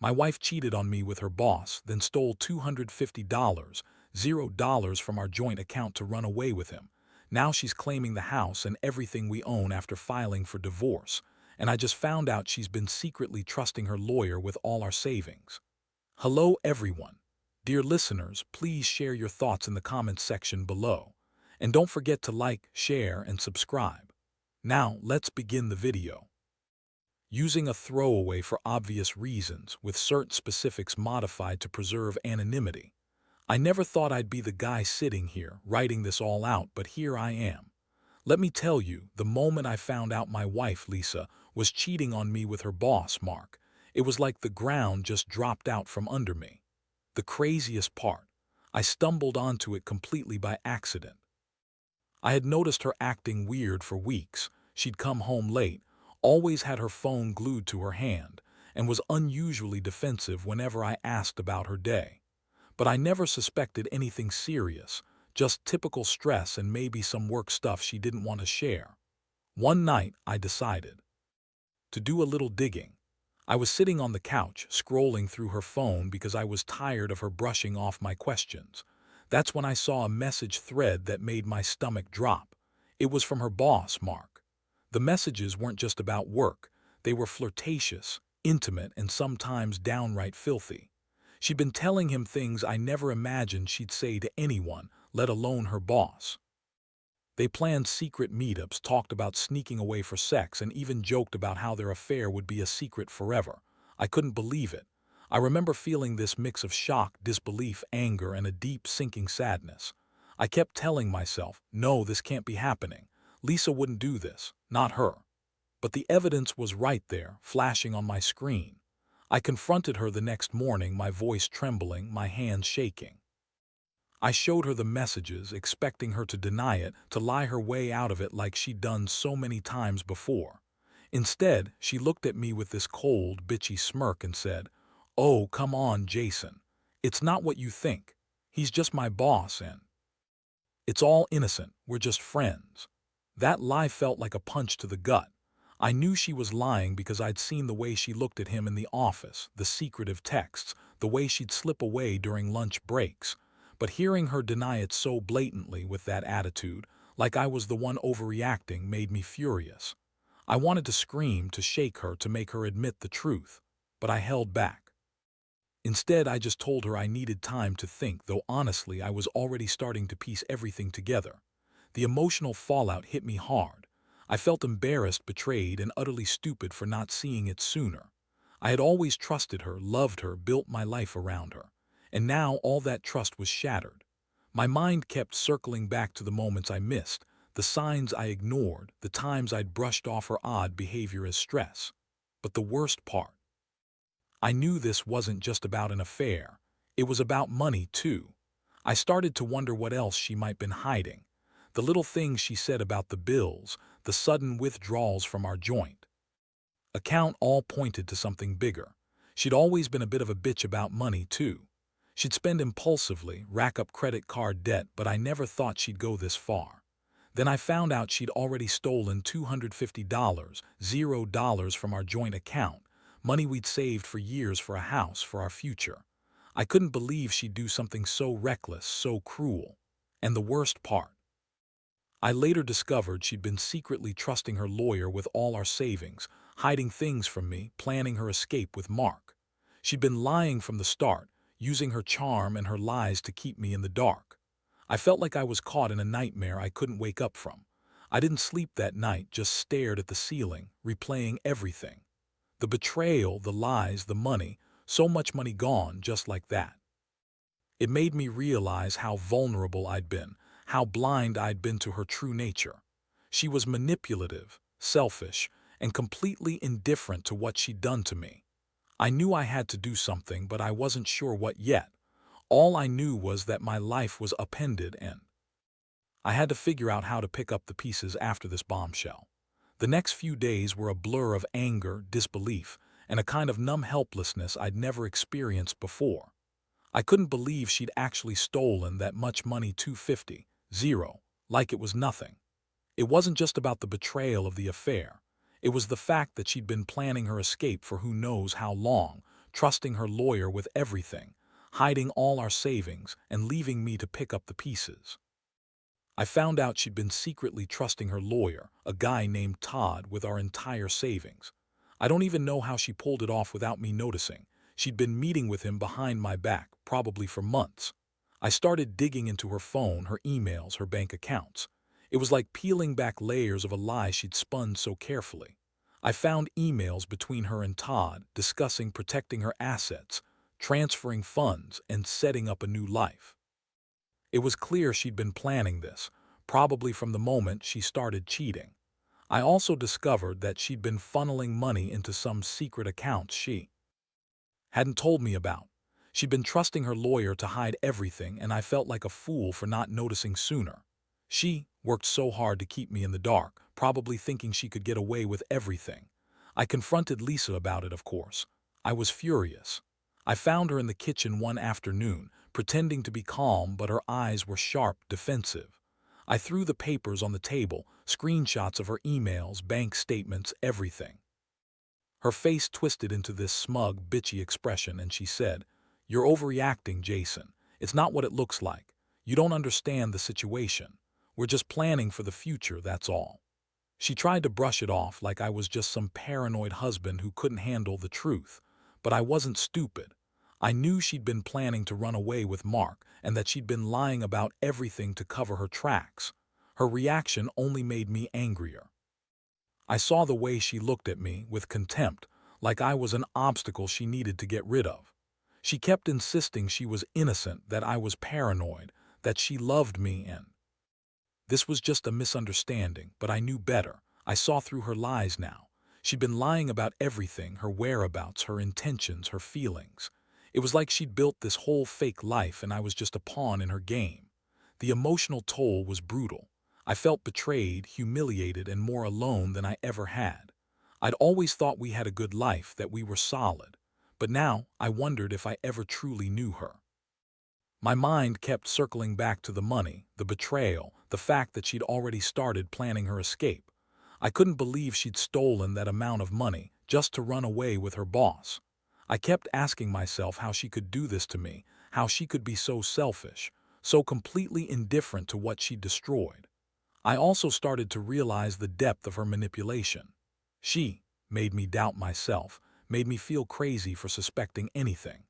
My wife cheated on me with her boss, then stole $250, $0 from our joint account to run away with him. Now she's claiming the house and everything we own after filing for divorce, and I just found out she's been secretly trusting her lawyer with all our savings. Hello, everyone. Dear listeners, please share your thoughts in the comments section below. And don't forget to like, share, and subscribe. Now, let's begin the video. Using a throwaway for obvious reasons, with certain specifics modified to preserve anonymity. I never thought I'd be the guy sitting here, writing this all out, but here I am. Let me tell you, the moment I found out my wife, Lisa, was cheating on me with her boss, Mark, it was like the ground just dropped out from under me. The craziest part, I stumbled onto it completely by accident. I had noticed her acting weird for weeks. She'd come home late, always had her phone glued to her hand, and was unusually defensive whenever I asked about her day. But I never suspected anything serious, just typical stress and maybe some work stuff she didn't want to share. One night, I decided to do a little digging. I was sitting on the couch, scrolling through her phone because I was tired of her brushing off my questions. That's when I saw a message thread that made my stomach drop. It was from her boss, Mark. The messages weren't just about work. They were flirtatious, intimate, and sometimes downright filthy. She'd been telling him things I never imagined she'd say to anyone, let alone her boss. They planned secret meetups, talked about sneaking away for sex, and even joked about how their affair would be a secret forever. I couldn't believe it. I remember feeling this mix of shock, disbelief, anger, and a deep, sinking sadness. I kept telling myself, no, this can't be happening. Lisa wouldn't do this, not her. But the evidence was right there, flashing on my screen. I confronted her the next morning, my voice trembling, my hands shaking. I showed her the messages, expecting her to deny it, to lie her way out of it like she'd done so many times before. Instead, she looked at me with this cold, bitchy smirk and said, "Oh, come on, Jason. It's not what you think. He's just my boss and it's all innocent. We're just friends." That lie felt like a punch to the gut. I knew she was lying because I'd seen the way she looked at him in the office, the secretive texts, the way she'd slip away during lunch breaks. But hearing her deny it so blatantly with that attitude, like I was the one overreacting, made me furious. I wanted to scream, to shake her, to make her admit the truth, but I held back. Instead, I just told her I needed time to think, though honestly I was already starting to piece everything together. The emotional fallout hit me hard. I felt embarrassed, betrayed, and utterly stupid for not seeing it sooner. I had always trusted her, loved her, built my life around her. And now all that trust was shattered. My mind kept circling back to the moments I missed, the signs I ignored, the times I'd brushed off her odd behavior as stress. But the worst part, I knew this wasn't just about an affair. It was about money, too. I started to wonder what else she might been hiding. The little things she said about the bills, the sudden withdrawals from our joint account, all pointed to something bigger. She'd always been a bit of a bitch about money, too. She'd spend impulsively, rack up credit card debt, but I never thought she'd go this far. Then I found out she'd already stolen $250, $0 from our joint account, money we'd saved for years for a house, for our future. I couldn't believe she'd do something so reckless, so cruel. And the worst part, I later discovered she'd been secretly trusting her lawyer with all our savings, hiding things from me, planning her escape with Mark. She'd been lying from the start, using her charm and her lies to keep me in the dark. I felt like I was caught in a nightmare I couldn't wake up from. I didn't sleep that night, just stared at the ceiling, replaying everything. The betrayal, the lies, the money, so much money gone just like that. It made me realize how vulnerable I'd been, how blind I'd been to her true nature. She was manipulative, selfish, and completely indifferent to what she'd done to me. I knew I had to do something, but I wasn't sure what yet. All I knew was that my life was upended and I had to figure out how to pick up the pieces after this bombshell. The next few days were a blur of anger, disbelief, and a kind of numb helplessness I'd never experienced before. I couldn't believe she'd actually stolen that much money, 250, zero, like it was nothing. It wasn't just about the betrayal of the affair. It was the fact that she'd been planning her escape for who knows how long, trusting her lawyer with everything, hiding all our savings and leaving me to pick up the pieces. I found out she'd been secretly trusting her lawyer, a guy named Todd, with our entire savings. I don't even know how she pulled it off without me noticing. She'd been meeting with him behind my back, probably for months. I started digging into her phone, her emails, her bank accounts. It was like peeling back layers of a lie she'd spun so carefully. I found emails between her and Todd discussing protecting her assets, transferring funds, and setting up a new life. It was clear she'd been planning this, probably from the moment she started cheating. I also discovered that she'd been funneling money into some secret accounts she hadn't told me about. She'd been trusting her lawyer to hide everything, and I felt like a fool for not noticing sooner. She worked so hard to keep me in the dark, probably thinking she could get away with everything. I confronted Lisa about it, of course. I was furious. I found her in the kitchen one afternoon, pretending to be calm, but her eyes were sharp, defensive. I threw the papers on the table, screenshots of her emails, bank statements, everything. Her face twisted into this smug, bitchy expression, and she said, "You're overreacting, Jason. It's not what it looks like. You don't understand the situation. We're just planning for the future, that's all." She tried to brush it off like I was just some paranoid husband who couldn't handle the truth. But I wasn't stupid. I knew she'd been planning to run away with Mark and that she'd been lying about everything to cover her tracks. Her reaction only made me angrier. I saw the way she looked at me, with contempt, like I was an obstacle she needed to get rid of. She kept insisting she was innocent, that I was paranoid, that she loved me, and this was just a misunderstanding, but I knew better. I saw through her lies now. She'd been lying about everything, her whereabouts, her intentions, her feelings. It was like she'd built this whole fake life and I was just a pawn in her game. The emotional toll was brutal. I felt betrayed, humiliated, and more alone than I ever had. I'd always thought we had a good life, that we were solid. But now I wondered if I ever truly knew her. My mind kept circling back to the money, the betrayal, the fact that she'd already started planning her escape. I couldn't believe she'd stolen that amount of money just to run away with her boss. I kept asking myself how she could do this to me, how she could be so selfish, so completely indifferent to what she'd destroyed. I also started to realize the depth of her manipulation. She made me doubt myself, made me feel crazy for suspecting anything.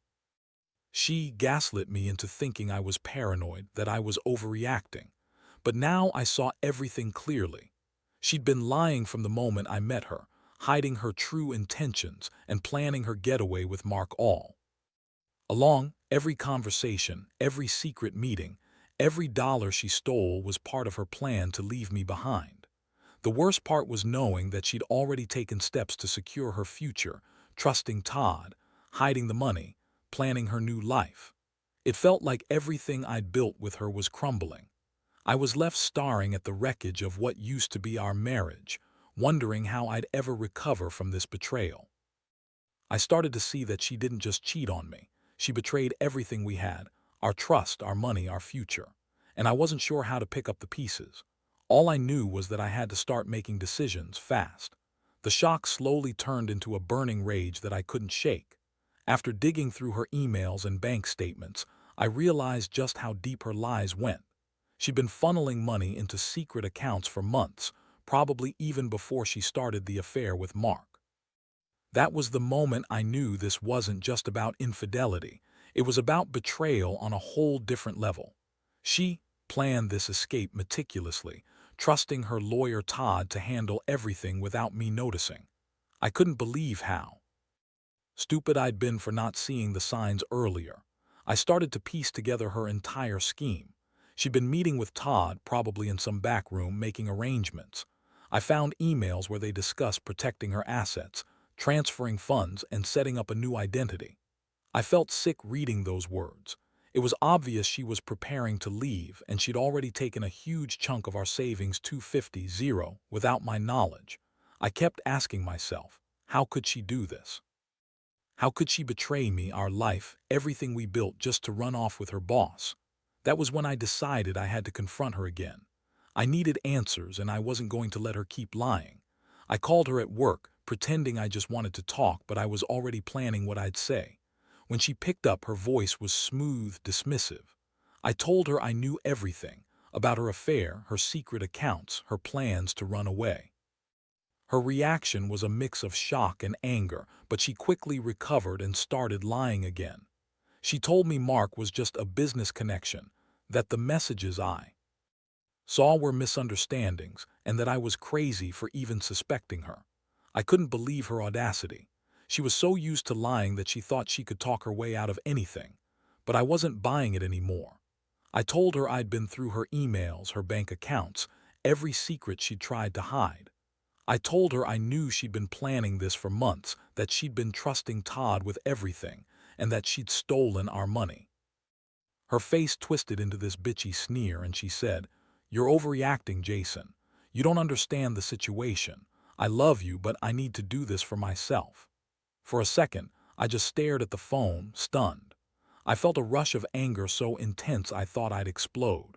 She gaslit me into thinking I was paranoid, that I was overreacting. But now I saw everything clearly. She'd been lying from the moment I met her, hiding her true intentions and planning her getaway with Mark all along. Every conversation, every secret meeting, every dollar she stole was part of her plan to leave me behind. The worst part was knowing that she'd already taken steps to secure her future, trusting Todd, hiding the money, planning her new life. It felt like everything I'd built with her was crumbling. I was left staring at the wreckage of what used to be our marriage, wondering how I'd ever recover from this betrayal. I started to see that she didn't just cheat on me. She betrayed everything we had, our trust, our money, our future. And I wasn't sure how to pick up the pieces. All I knew was that I had to start making decisions fast. The shock slowly turned into a burning rage that I couldn't shake. After digging through her emails and bank statements, I realized just how deep her lies went. She'd been funneling money into secret accounts for months, probably even before she started the affair with Mark. That was the moment I knew this wasn't just about infidelity. It was about betrayal on a whole different level. She planned this escape meticulously, trusting her lawyer Todd to handle everything without me noticing. I couldn't believe how stupid I'd been for not seeing the signs earlier. I started to piece together her entire scheme. She'd been meeting with Todd, probably in some back room, making arrangements. I found emails where they discussed protecting her assets, transferring funds, and setting up a new identity. I felt sick reading those words. It was obvious she was preparing to leave, and she'd already taken a huge chunk of our savings, 250 without my knowledge. I kept asking myself, how could she do this? How could she betray me, our life, everything we built, just to run off with her boss? That was when I decided I had to confront her again. I needed answers, and I wasn't going to let her keep lying. I called her at work, pretending I just wanted to talk, but I was already planning what I'd say. When she picked up, her voice was smooth, dismissive. I told her I knew everything about her affair, her secret accounts, her plans to run away. Her reaction was a mix of shock and anger, but she quickly recovered and started lying again. She told me Mark was just a business connection, that the messages I saw were misunderstandings, and that I was crazy for even suspecting her. I couldn't believe her audacity. She was so used to lying that she thought she could talk her way out of anything. But I wasn't buying it anymore. I told her I'd been through her emails, her bank accounts, every secret she'd tried to hide. I told her I knew she'd been planning this for months, that she'd been trusting Todd with everything, and that she'd stolen our money. Her face twisted into this bitchy sneer, and she said, "You're overreacting, Jason. You don't understand the situation. I love you, but I need to do this for myself." For a second, I just stared at the phone, stunned. I felt a rush of anger so intense I thought I'd explode.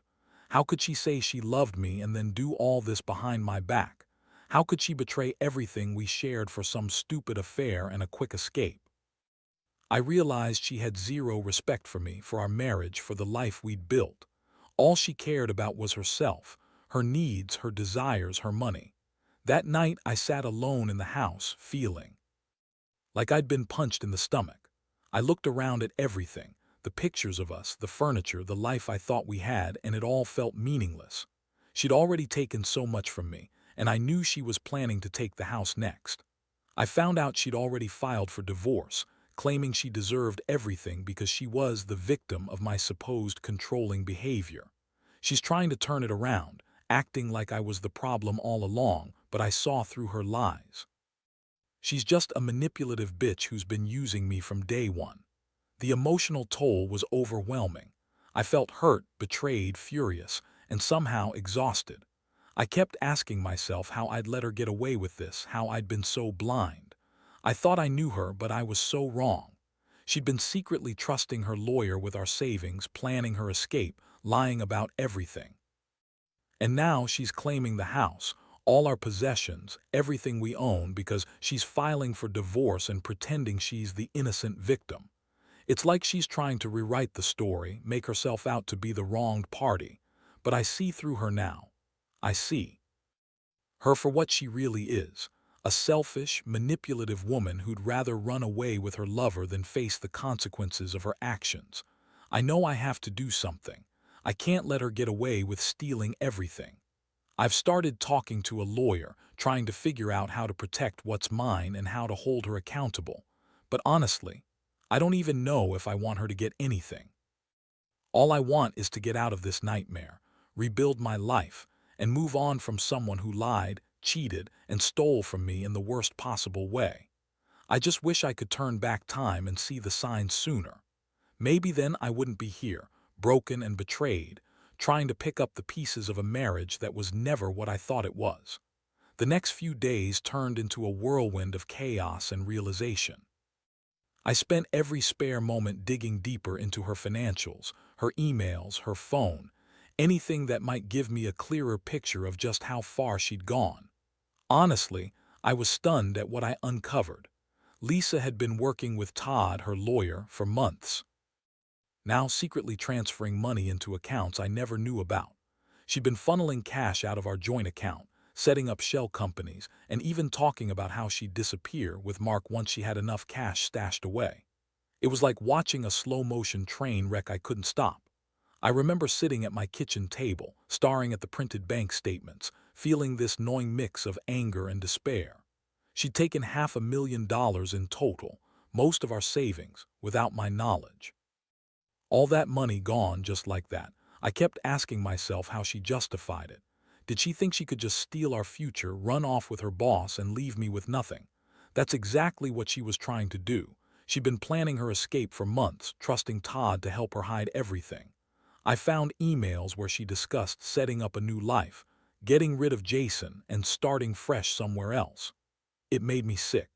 How could she say she loved me and then do all this behind my back? How could she betray everything we shared for some stupid affair and a quick escape? I realized she had zero respect for me, for our marriage, for the life we'd built. All she cared about was herself, her needs, her desires, her money. That night I sat alone in the house, feeling like I'd been punched in the stomach. I looked around at everything, the pictures of us, the furniture, the life I thought we had, and it all felt meaningless. She'd already taken so much from me, and I knew she was planning to take the house next. I found out she'd already filed for divorce, claiming she deserved everything because she was the victim of my supposed controlling behavior. She's trying to turn it around, acting like I was the problem all along, but I saw through her lies. She's just a manipulative bitch who's been using me from day one. The emotional toll was overwhelming. I felt hurt, betrayed, furious, and somehow exhausted. I kept asking myself how I'd let her get away with this, how I'd been so blind. I thought I knew her, but I was so wrong. She'd been secretly trusting her lawyer with our savings, planning her escape, lying about everything. And now she's claiming the house, all our possessions, everything we own, because she's filing for divorce and pretending she's the innocent victim. It's like she's trying to rewrite the story, make herself out to be the wronged party. But I see through her now. I see her for what she really is, a selfish, manipulative woman who'd rather run away with her lover than face the consequences of her actions. I know I have to do something. I can't let her get away with stealing everything. I've started talking to a lawyer, trying to figure out how to protect what's mine and how to hold her accountable. But honestly, I don't even know if I want her to get anything. All I want is to get out of this nightmare, rebuild my life, and move on from someone who lied, cheated, and stole from me in the worst possible way. I just wish I could turn back time and see the signs sooner. Maybe then I wouldn't be here, broken and betrayed, trying to pick up the pieces of a marriage that was never what I thought it was. The next few days turned into a whirlwind of chaos and realization. I spent every spare moment digging deeper into her financials, her emails, her phone, anything that might give me a clearer picture of just how far she'd gone. Honestly, I was stunned at what I uncovered. Lisa had been working with Todd, her lawyer, for months, now secretly transferring money into accounts I never knew about. She'd been funneling cash out of our joint account, setting up shell companies, and even talking about how she'd disappear with Mark once she had enough cash stashed away. It was like watching a slow-motion train wreck I couldn't stop. I remember sitting at my kitchen table, staring at the printed bank statements, feeling this gnawing mix of anger and despair. She'd taken $500,000 in total, most of our savings, without my knowledge. All that money gone just like that. I kept asking myself how she justified it. Did she think she could just steal our future, run off with her boss, and leave me with nothing? That's exactly what she was trying to do. She'd been planning her escape for months, trusting Todd to help her hide everything. I found emails where she discussed setting up a new life, getting rid of Jason, and starting fresh somewhere else. It made me sick.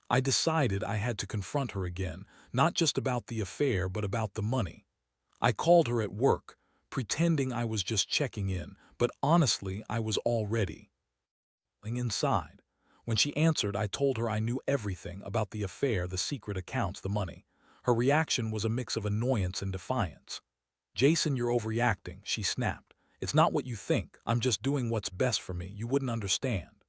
I decided I had to confront her again, not just about the affair but about the money. I called her at work, pretending I was just checking in, but honestly I was already inside. When she answered, I told her I knew everything about the affair, the secret accounts, the money. Her reaction was a mix of annoyance and defiance. "Jason, you're overreacting," she snapped. "It's not what you think. I'm just doing what's best for me. You wouldn't understand."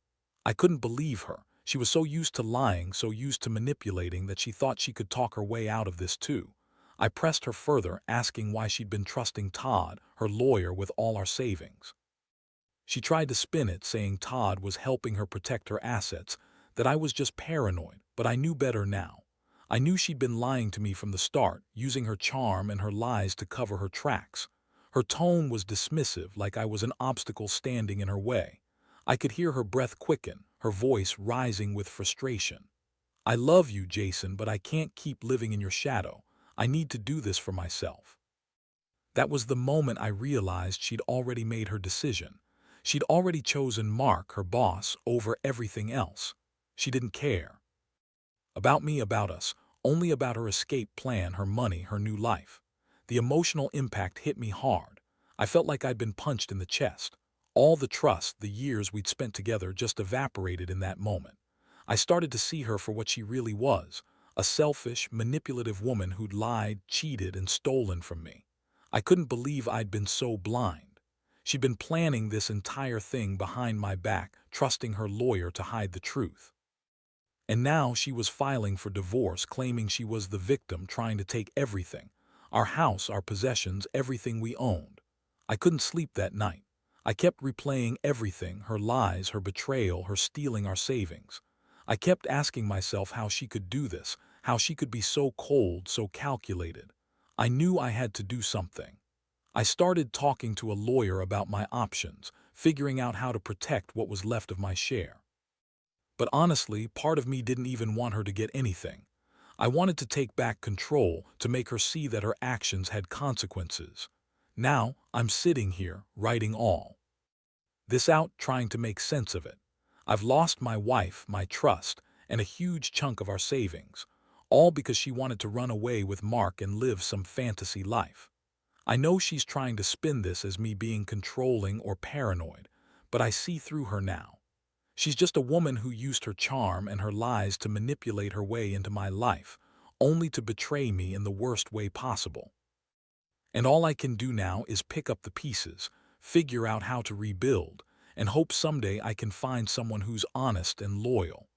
I couldn't believe her. She was so used to lying, so used to manipulating that she thought she could talk her way out of this too. I pressed her further, asking why she'd been trusting Todd, her lawyer, with all our savings. She tried to spin it, saying Todd was helping her protect her assets, that I was just paranoid, but I knew better now. I knew she'd been lying to me from the start, using her charm and her lies to cover her tracks. Her tone was dismissive, like I was an obstacle standing in her way. I could hear her breath quicken, her voice rising with frustration. "I love you, Jason, but I can't keep living in your shadow. I need to do this for myself." That was the moment I realized she'd already made her decision. She'd already chosen Mark, her boss, over everything else. She didn't care about me, about us, only about her escape plan, her money, her new life. The emotional impact hit me hard. I felt like I'd been punched in the chest. All the trust, the years we'd spent together, just evaporated in that moment. I started to see her for what she really was, a selfish, manipulative woman who'd lied, cheated, and stolen from me. I couldn't believe I'd been so blind. She'd been planning this entire thing behind my back, trusting her lawyer to hide the truth. And now she was filing for divorce, claiming she was the victim, trying to take everything. Our house, our possessions, everything we owned. I couldn't sleep that night. I kept replaying everything, her lies, her betrayal, her stealing our savings. I kept asking myself how she could do this, how she could be so cold, so calculated. I knew I had to do something. I started talking to a lawyer about my options, figuring out how to protect what was left of my share. But honestly, part of me didn't even want her to get anything. I wanted to take back control, to make her see that her actions had consequences. Now, I'm sitting here, writing all this out, trying to make sense of it. I've lost my wife, my trust, and a huge chunk of our savings, all because she wanted to run away with Mark and live some fantasy life. I know she's trying to spin this as me being controlling or paranoid, but I see through her now. She's just a woman who used her charm and her lies to manipulate her way into my life, only to betray me in the worst way possible. And all I can do now is pick up the pieces, figure out how to rebuild, and hope someday I can find someone who's honest and loyal.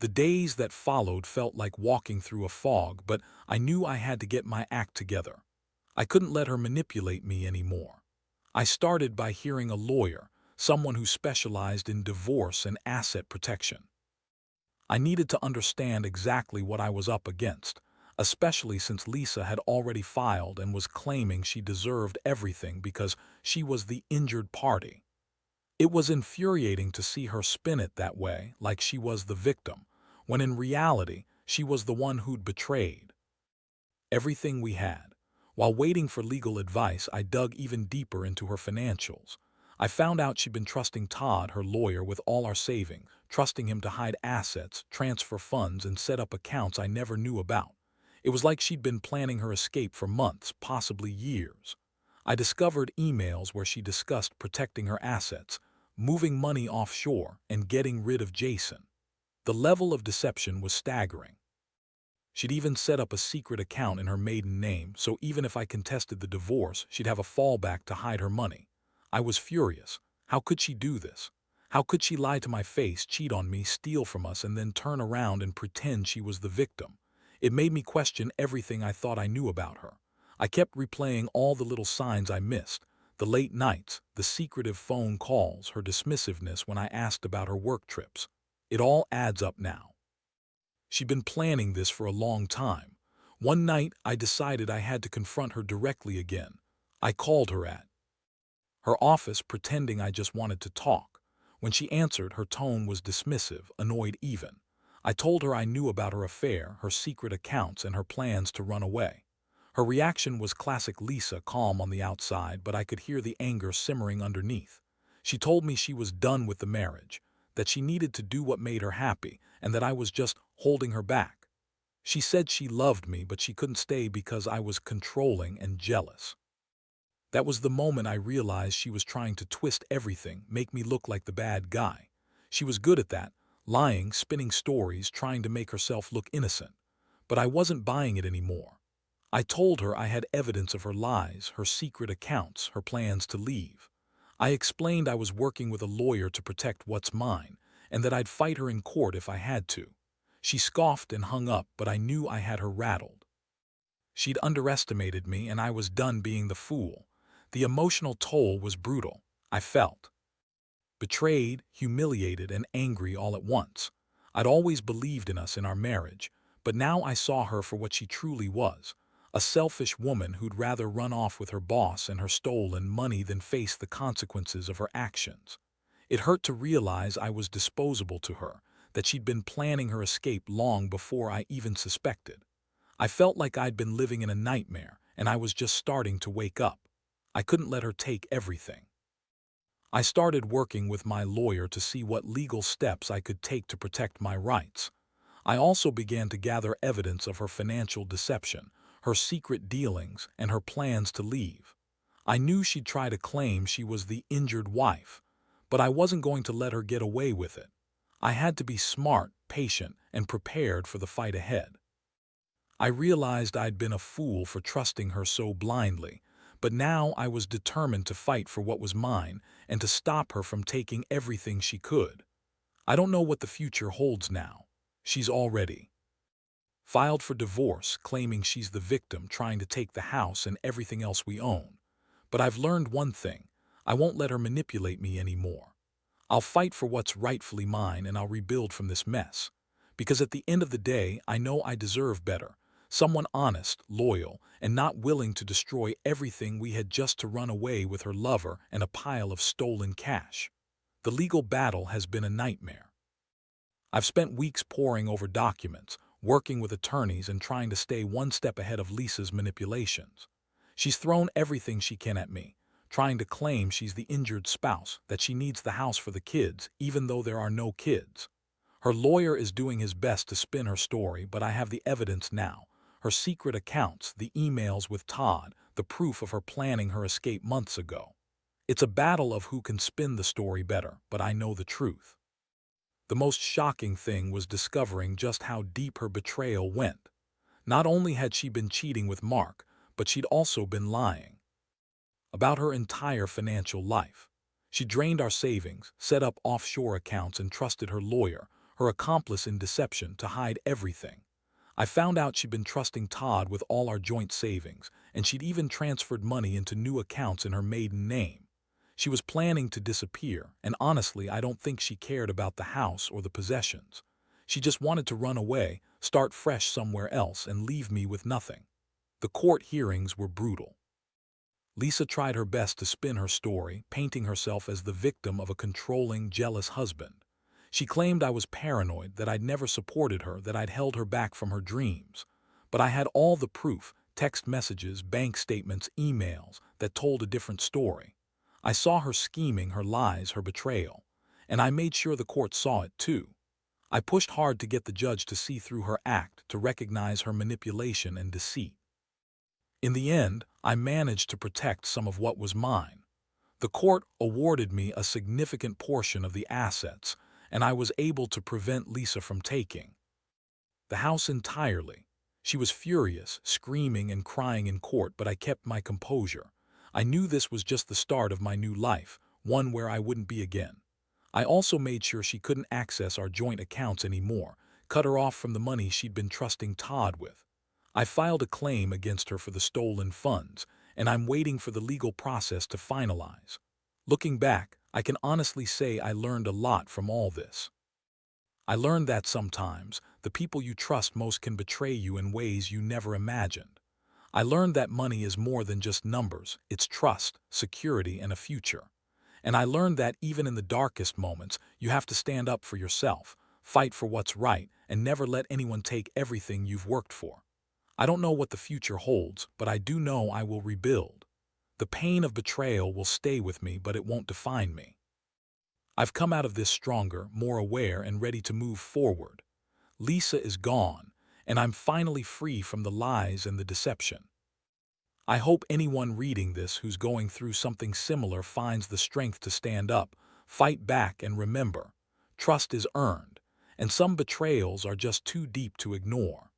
The days that followed felt like walking through a fog, but I knew I had to get my act together. I couldn't let her manipulate me anymore. I started by hearing a lawyer, someone who specialized in divorce and asset protection. I needed to understand exactly what I was up against, especially since Lisa had already filed and was claiming she deserved everything because she was the injured party. It was infuriating to see her spin it that way, like she was the victim, when in reality, she was the one who'd betrayed everything we had. While waiting for legal advice, I dug even deeper into her financials. I found out she'd been trusting Todd, her lawyer, with all our savings, trusting him to hide assets, transfer funds, and set up accounts I never knew about. It was like she'd been planning her escape for months, possibly years. I discovered emails where she discussed protecting her assets, moving money offshore, and getting rid of Jason. The level of deception was staggering. She'd even set up a secret account in her maiden name, so even if I contested the divorce, she'd have a fallback to hide her money. I was furious. How could she do this? How could she lie to my face, cheat on me, steal from us, and then turn around and pretend she was the victim? It made me question everything I thought I knew about her. I kept replaying all the little signs I missed, the late nights, the secretive phone calls, her dismissiveness when I asked about her work trips. It all adds up now. She'd been planning this for a long time. One night, I decided I had to confront her directly again. I called her at her office, pretending I just wanted to talk. When she answered, her tone was dismissive, annoyed even. I told her I knew about her affair, her secret accounts, and her plans to run away. Her reaction was classic Lisa, calm on the outside, but I could hear the anger simmering underneath. She told me she was done with the marriage, that she needed to do what made her happy, and that I was just holding her back. She said she loved me, but she couldn't stay because I was controlling and jealous. That was the moment I realized she was trying to twist everything, make me look like the bad guy. She was good at that, lying, spinning stories, trying to make herself look innocent. But I wasn't buying it anymore. I told her I had evidence of her lies, her secret accounts, her plans to leave. I explained I was working with a lawyer to protect what's mine, and that I'd fight her in court if I had to. She scoffed and hung up, but I knew I had her rattled. She'd underestimated me, and I was done being the fool. The emotional toll was brutal. I felt betrayed, humiliated, and angry all at once. I'd always believed in us in our marriage, but now I saw her for what she truly was, a selfish woman who'd rather run off with her boss and her stolen money than face the consequences of her actions. It hurt to realize I was disposable to her, that she'd been planning her escape long before I even suspected. I felt like I'd been living in a nightmare, and I was just starting to wake up. I couldn't let her take everything. I started working with my lawyer to see what legal steps I could take to protect my rights. I also began to gather evidence of her financial deception, her secret dealings, and her plans to leave. I knew she'd try to claim she was the injured wife, but I wasn't going to let her get away with it. I had to be smart, patient, and prepared for the fight ahead. I realized I'd been a fool for trusting her so blindly, but now I was determined to fight for what was mine and to stop her from taking everything she could. I don't know what the future holds now. She's already filed for divorce, claiming she's the victim, trying to take the house and everything else we own. But I've learned one thing: I won't let her manipulate me anymore. I'll fight for what's rightfully mine, and I'll rebuild from this mess. Because at the end of the day, I know I deserve better. Someone honest, loyal, and not willing to destroy everything we had just to run away with her lover and a pile of stolen cash. The legal battle has been a nightmare. I've spent weeks poring over documents, working with attorneys, and trying to stay one step ahead of Lisa's manipulations. She's thrown everything she can at me, trying to claim she's the injured spouse, that she needs the house for the kids, even though there are no kids. Her lawyer is doing his best to spin her story, but I have the evidence now. Her secret accounts, the emails with Todd, the proof of her planning her escape months ago. It's a battle of who can spin the story better, but I know the truth. The most shocking thing was discovering just how deep her betrayal went. Not only had she been cheating with Mark, but she'd also been lying about her entire financial life. She drained our savings, set up offshore accounts, and trusted her lawyer, her accomplice in deception, to hide everything. I found out she'd been trusting Todd with all our joint savings, and she'd even transferred money into new accounts in her maiden name. She was planning to disappear, and honestly, I don't think she cared about the house or the possessions. She just wanted to run away, start fresh somewhere else, and leave me with nothing. The court hearings were brutal. Lisa tried her best to spin her story, painting herself as the victim of a controlling, jealous husband. She claimed I was paranoid, that I'd never supported her, that I'd held her back from her dreams. But I had all the proof: text messages, bank statements, emails, that told a different story. I saw her scheming, her lies, her betrayal. And I made sure the court saw it too. I pushed hard to get the judge to see through her act, to recognize her manipulation and deceit. In the end, I managed to protect some of what was mine. The court awarded me a significant portion of the assets, and I was able to prevent Lisa from taking the house entirely. She was furious, screaming and crying in court, but I kept my composure. I knew this was just the start of my new life, one where I wouldn't be again. I also made sure she couldn't access our joint accounts anymore, cut her off from the money she'd been trusting Todd with. I filed a claim against her for the stolen funds, and I'm waiting for the legal process to finalize. Looking back, I can honestly say I learned a lot from all this. I learned that sometimes the people you trust most can betray you in ways you never imagined. I learned that money is more than just numbers; it's trust, security, and a future. And I learned that even in the darkest moments, you have to stand up for yourself, fight for what's right, and never let anyone take everything you've worked for. I don't know what the future holds, but I do know I will rebuild. The pain of betrayal will stay with me, but it won't define me. I've come out of this stronger, more aware, and ready to move forward. Lisa is gone, and I'm finally free from the lies and the deception. I hope anyone reading this who's going through something similar finds the strength to stand up, fight back, and remember: trust is earned, and some betrayals are just too deep to ignore.